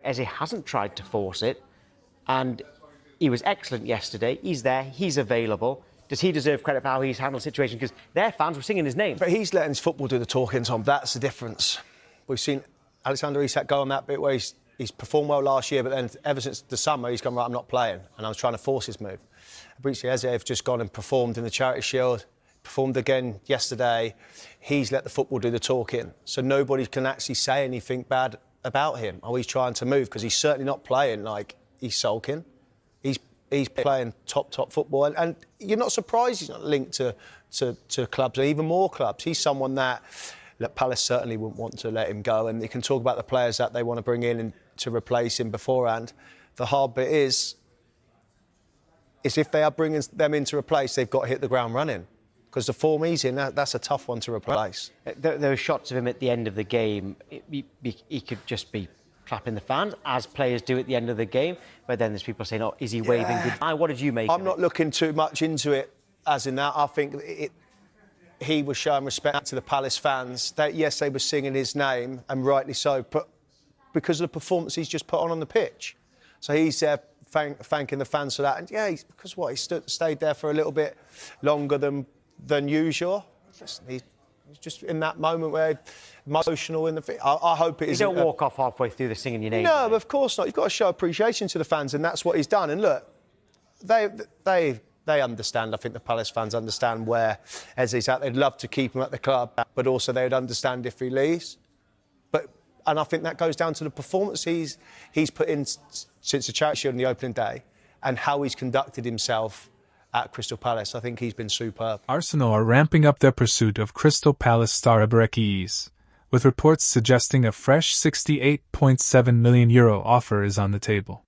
Eze hasn't tried to force it, and he was excellent yesterday. He's there, he's available. Does he deserve credit for how he's handled the situation? Because their fans were singing his name. But he's letting his football do the talking, Tom. That's the difference. We've seen Alexander Isak go on that bit where he's performed well last year, but then ever since the summer, he's gone, right, I'm not playing. And I was trying to force his move. Eberechi Eze have just gone and performed in the Charity Shield, performed again yesterday. He's let the football do the talking. So nobody can actually say anything bad about him. Oh, he's trying to move, because he's certainly not playing like he's sulking. He's playing top football. And you're not surprised he's not linked to clubs, and even more clubs. He's someone that Palace certainly wouldn't want to let him go. And you can talk about the players that they want to bring in and to replace him beforehand. The hard bit is if they are bringing them in to replace, they've got to hit the ground running. Because the form he's in, that's a tough one to replace. There were shots of him at the end of the game. He could just be clapping the fans, as players do at the end of the game. But then there's people saying, oh, is he waving goodbye? What did you make of it? I'm not looking too much into it as in that. I think he was showing respect to the Palace fans. That, yes, they were singing his name, and rightly so, but because of the performance he's just put on the pitch. So he's thanking the fans for that. And, yeah, because what? He stayed there for a little bit longer than usual. He's just in that moment where emotional in the. I hope it is. You don't walk off halfway through the singing your name. No, of course not. You've got to show appreciation to the fans, and that's what he's done. And look, they understand. I think the Palace fans understand where Eze's at. They'd love to keep him at the club, but also they would understand if he leaves. And I think that goes down to the performance he's put in since the Charity Shield on the opening day, and how he's conducted himself at Crystal Palace. I think he's been superb. Arsenal are ramping up their pursuit of Crystal Palace star Eberechi Eze, with reports suggesting a fresh €68.7 million offer is on the table.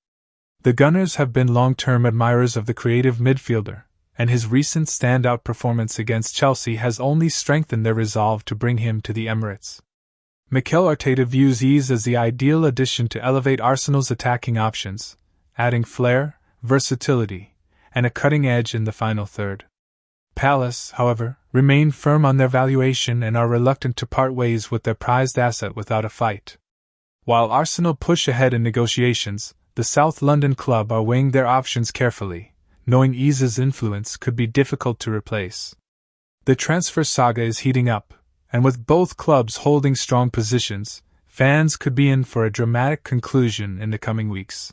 The Gunners have been long-term admirers of the creative midfielder, and his recent standout performance against Chelsea has only strengthened their resolve to bring him to the Emirates. Mikel Arteta views Eze as the ideal addition to elevate Arsenal's attacking options, adding flair, versatility, and a cutting edge in the final third. Palace, however, remain firm on their valuation and are reluctant to part ways with their prized asset without a fight. While Arsenal push ahead in negotiations, the South London club are weighing their options carefully, knowing Eze's influence could be difficult to replace. The transfer saga is heating up, and with both clubs holding strong positions, fans could be in for a dramatic conclusion in the coming weeks.